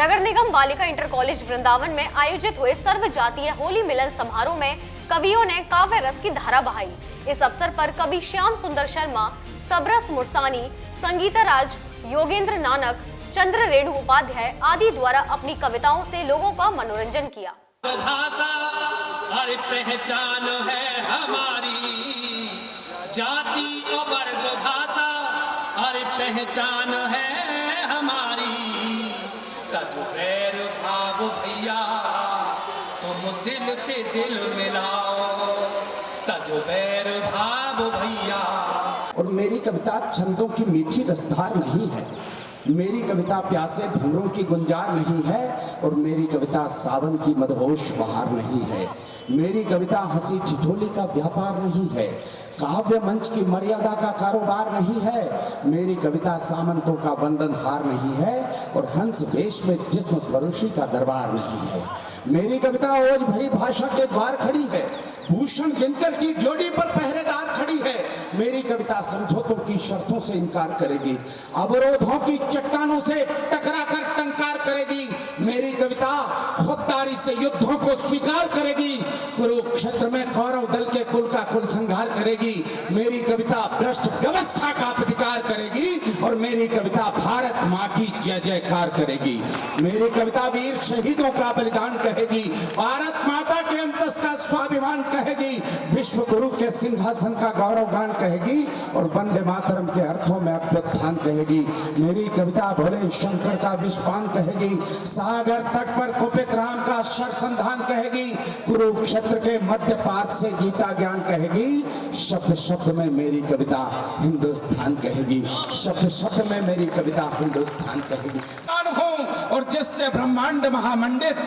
नगर निगम बालिका inter college Vrindavan में आयोजित हुए सर्व जातीय होली मिलन समारोह में कवियों ने काव्य रस की धारा बहाई। इस अवसर पर कवि श्याम सुंदर शर्मा, सबरस मुरसानी, संगीता राज, योगेंद्र नानक, चंद्र रेणु उपाध्याय आदि द्वारा अपनी कविताओं से लोगों का मनोरंजन किया। भाषा हर पहचान है हमारी, जाति और वर्ग भाषा हर पहचान है हमारी। तज बैर भाव भैया तुम दिल से दिल मिलाओ, तज बैर भाव भैया। और मेरी कविता छंदों की मीठी रसधार नहीं है, मेरी कविता प्यासे भंवरों की गुंजार नहीं है, और मेरी कविता सावन की मदहोश बहार नहीं है। मेरी कविता हंसी ठिठोली का व्यापार नहीं है, काव्य मंच की मर्यादा का कारोबार नहीं है। मेरी कविता सामंतों का वंदन हार नहीं है, और हंस वेश में जिस्म फरोशी का दरबार नहीं है। मेरी कविता ओज भरी भाषा के द्वार खड़ी है, भूषण दिनकर की ड्योढ़ी पर पहरेदार खड़ी है। मेरी कविता समझौतों की शर्तों से इनकार करेगी, अवरोधों की चट्टानों से टकरा कर टंकार करेगी। मेरी कविता खुददारी से युद्धों को स्वीकार करेगी, कुरुक्षेत्र में कौरव दल के कुल का कुल संहार करेगी। मेरी कविता भ्रष्ट व्यवस्था का प्रतिकार करेगी, और मेरी कविता भारत माँ की जय जयकार करेगी। मेरी कविता वीर शहीदों का बलिदान कहेगी, भारत माता के अंतस का स्वाभिमान कहेगी, विश्व गुरु के सिंहासन का गौरव गान कहेगी, और वंदे मातरम के अर्थों में अभ्युत्थान कहेगी। मेरी कविता भोले शंकर का विषपान कहेगी, सागर तट पर कुपित राम का शरसंधान कहेगी, कुरुक्षेत्र के मध्य पार्थ से गीता ज्ञान कहेगी। शब्द शब्द में मेरी कविता हिंदुस्तान कहेगी, शब्द शब्द में मेरी कविता हिंदुस्तान कहेगी। और जिससे ब्रह्मांड महामंडित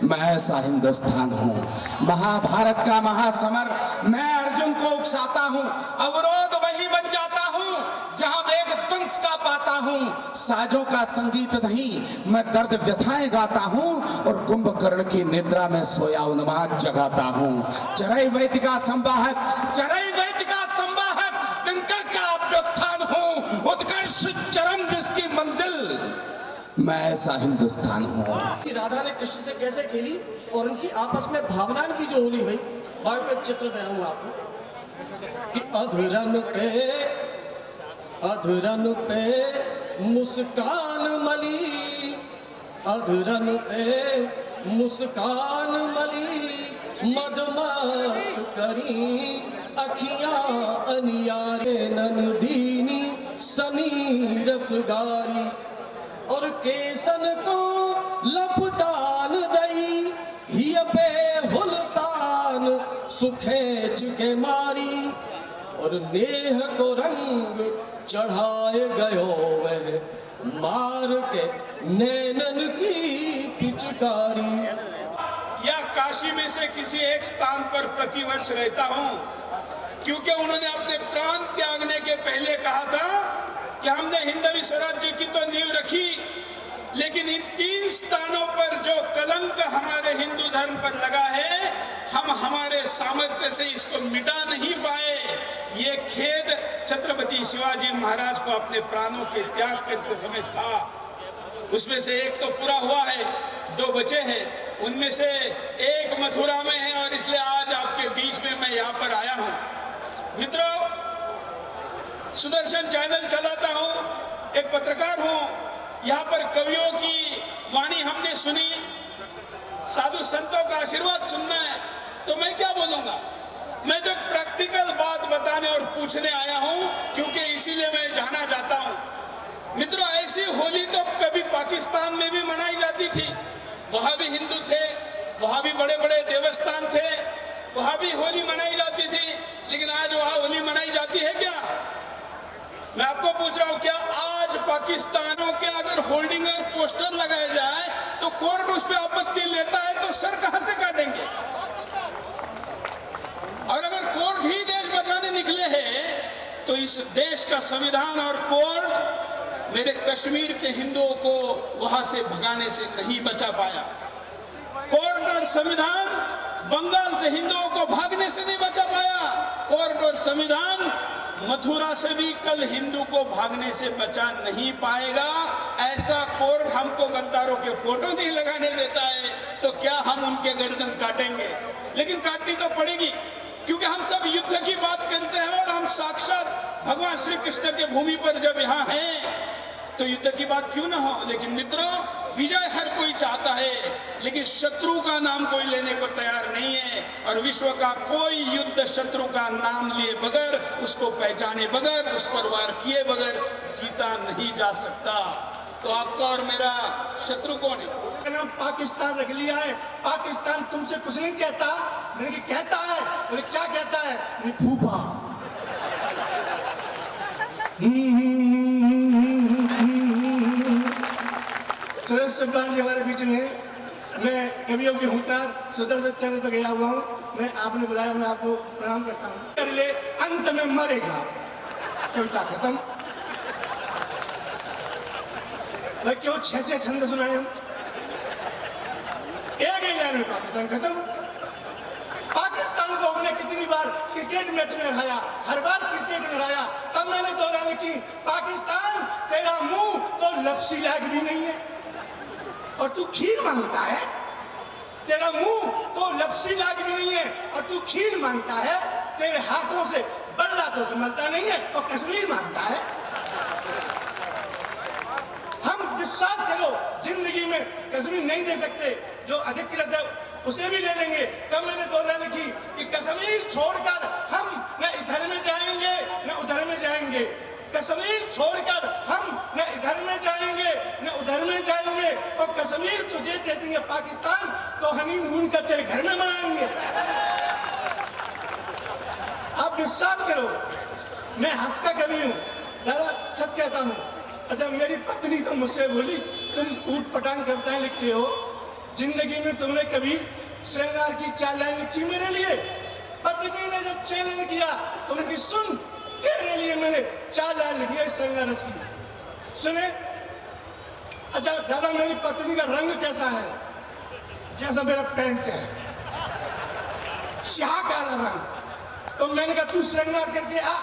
मैं ऐसा हिंदुस्तान हूँ। महाभारत का महासमर मैं अर्जुन को उकसाता हूँ, अवरोध वही बन जाता हूँ जहाँ वेग तुंस का पाता हूँ। साजों का संगीत नहीं मैं दर्द व्यथाएं गाता हूँ, और कुंभकर्ण की निद्रा में सोया उन्माद जगाता हूँ। चरई वैदिका संवाहक, चरई वैदिका संवाहक दिनकर का अभ्युत्थान हूँ, उत्कर्ष चरम जिसकी मंजिल मैं ऐसा हिंदुस्तान हूँ। राधा ने कृष्ण से कैसे खेली और उनकी आपस में भावनाएं की जो होली हुई, और मैं चित्र दे रहा हूँ आपको कि अधरन पे मुस्कान मली, अधरन पे मुस्कान मली, मदमत करी अखियां अनियारे ननदीनी सनी रसगारी, और केसन को लपटान दई हिय बेहुलसान सुखेच के मारी, और नेह को रंग चढ़ाए गयो वह मार के नैनन की पिचकारी। या काशी में से किसी एक स्थान पर प्रतिवर्ष रहता हूँ, क्योंकि उन्होंने अपने प्राण त्यागने के पहले कहा था कि हमने हिंदवी स्वराज्य की तो नींव रखी, लेकिन इन 3 स्थानों पर जो कलंक हमारे हिंदू धर्म पर लगा है, हम हमारे सामर्थ्य से इसको मिटा नहीं पाए। ये खेद छत्रपति शिवाजी महाराज को अपने प्राणों के त्याग करते समय था। उसमें से एक तो पूरा हुआ है, 2 बचे हैं, उनमें से एक मथुरा में है, और इसलिए आज आपके बीच में मैं यहाँ पर आया हूँ। मित्रों, सुदर्शन चैनल चलाता हूँ, एक पत्रकार हूँ। यहाँ पर कवियों की वाणी हमने सुनी, साधु संतों का आशीर्वाद सुनना है, तो मैं क्या बोलूँगा। मैं तो प्रैक्टिकल बात बताने और पूछने आया हूँ, क्योंकि इसीलिए मैं जाना चाहता हूँ। मित्रों, ऐसी होली तो कभी पाकिस्तान में भी मनाई जाती थी, वहाँ भी हिंदू थे, वहाँ भी बड़े बड़े देवस्थान थे, वहाँ भी होली मनाई जाती थी, लेकिन आज वहाँ होली मनाई जाती है क्या? मैं आपको पूछ रहा हूँ, क्या आज पाकिस्तानों के अगर होर्डिंग और पोस्टर लगाए जाए तो कोर्ट उस पर आपत्ति लेता है तो सर कहां से काटेंगे? और अगर कोर्ट ही देश बचाने निकले हैं तो इस देश का संविधान और कोर्ट मेरे कश्मीर के हिंदुओं को वहां से भगाने से नहीं बचा पाया। कोर्ट और संविधान बंगाल से हिंदुओं को भागने से नहीं बचा पाया। कोर्ट और संविधान मथुरा से भी कल हिंदू को भागने से बचा नहीं पाएगा। ऐसा कोर्ट हमको गद्दारों के फोटो नहीं लगाने देता है तो क्या हम उनके गर्दन काटेंगे? लेकिन काटनी तो पड़ेगी, क्योंकि हम सब युद्ध की बात करते हैं और हम साक्षात भगवान श्री कृष्ण के भूमि पर जब यहाँ हैं तो युद्ध की बात क्यों ना हो। लेकिन मित्रों, विजय हर कोई चाहता है, लेकिन शत्रु का नाम कोई लेने को तैयार नहीं है। और विश्व का कोई युद्ध शत्रु का नाम लिए बगैर, उसको पहचाने बगैर, उस पर वार किए बगैर जीता नहीं जा सकता। तो आपका और मेरा शत्रु कौन है? नाम पाकिस्तान रख लिया है। पाकिस्तान तुमसे कुछ नहीं कहता। मैंने कहता है। बोले क्या कहता है? फूफा। सुरेश सब्बान जी हमारे बीच में। मैं कवियों के हुंकार सुदर्शन चैनल पर गया हुआ हूँ। मैं आपने बुलाया, मैं आपको प्रणाम करता हूँ। कर ले अंत में मरेगा, कविता खत्म। भाई क्यों 6-6 छंद सुनाए हम? एक ही लाइन में पाकिस्तान खत्म। पाकिस्तान को हमने कितनी बार क्रिकेट मैच में हराया, हर बार क्रिकेट में हराया। तब मैंने दोहराने की, पाकिस्तान तेरा मुंह तो लफ्सी लायक भी नहीं है और तू खीर मांगता है। तेरा मुंह तो लफ्सी लायक भी नहीं है और तू खीर मांगता है। तेरे हाथों से बल्ला तो संभलता नहीं है और कश्मीर मांगता है। हम विश्वास करो, जिंदगी में कश्मीर नहीं दे सकते, जो अधिकृत है उसे भी ले लेंगे। तब मैंने दोहराने की कि कश्मीर छोड़कर हम न इधर में जाएंगे न उधर में जाएंगे। कश्मीर छोड़कर हम न इधर में जाएंगे न उधर में जाएंगे और कश्मीर तुझे दे देंगे पाकिस्तान तो हनीमून का तेरे घर में मनाएंगे। आप विश्वास करो, मैं हंस का कवि हूँ दादा, सच कहता हूँ। अच्छा, मेरी पत्नी तो मुझसे बोली, तुम ऊट पटांग कविताएं लिखते हो, जिंदगी में तुमने कभी श्रृंगार की 4 लाइन लिखी मेरे लिए? पत्नी ने जब चैलेंज किया तो उनकी सुन, तेरे लिए मैंने 4 लाइन लिखी है श्रृंगार रस की, सुने। अच्छा दादा, मेरी पत्नी का रंग कैसा है? जैसा मेरा पैंट है, स्याह काला रंग। तो मैंने कहा तू श्रृंगार करके आ।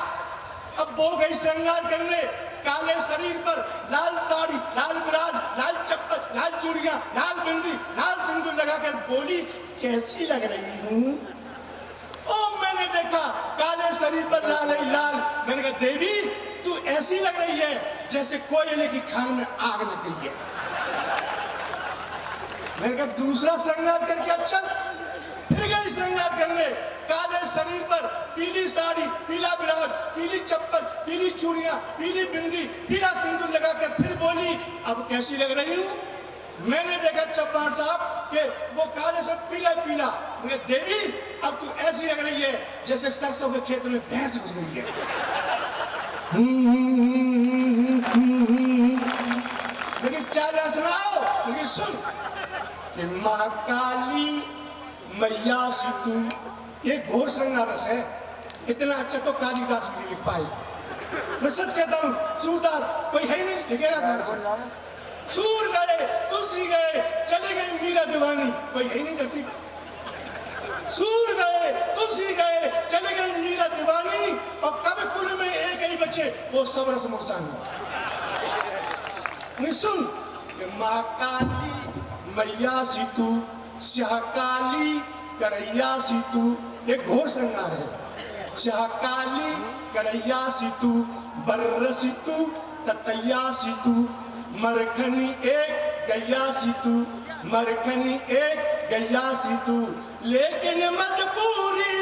अब वो गई श्रृंगार करने, काले शरीर पर लाल साड़ी, लाल ब्लाउज, लाल चप्पल, लाल चूड़ियां, लाल बिंदी, लाल सिंदूर लगाकर बोली, कैसी लग रही हूँ? ओ मैंने देखा काले शरीर पर लाल ही लाल। मैंने कहा देवी तू ऐसी लग रही है जैसे कोयले की खान में आग लग गई है। मैंने कहा दूसरा श्रृंगार करके चल। फिर गई श्रृंगार करने, काले शरीर पर पीली साड़ी, पीला ब्लाउज, पीली चप्पल, पीली चूड़ियां, पीली बिंदी, पीला सिंदूर लगाकर फिर बोली, अब कैसी लग रही हूँ? मैंने देखा चप्पाड़ साहब कि वो काले से पीला पीला। मैंने देवी अब तू ऐसी लग रही है जैसे सरसों के खेत में भैंस घुस गई है। लेकिन 4 सुनाओ, लेकिन सुन कि माँ काली मैया सिद्धू, ये घोर श्रृंगार रस है। इतना अच्छा तो कालिदास भी नहीं लिख पाए। मैं सच कहता हूँ, सूरदास कोई है ही नहीं, लिखेगा कहाँ से? सूर गए, तुलसी गए, चले गए मीरा दीवानी, कोई है ही नहीं धरती पर। सूर गए, तुलसी गए, चले गए मीरा दीवानी और कब कुल में एक ही बचे वो सब रस मुर्सानी। नहीं सुन कि माँ काली मैया सिद्धू, स्याह काली कढ़ैया सीतू, एक घोर श्रृंगार है। स्याह काली कढ़ैया सीतू, बर्र सीतू, ततैया सीतू, मरखनी एक गैया सीतू, मरखनी एक गैया सीतू। लेकिन मजबूरी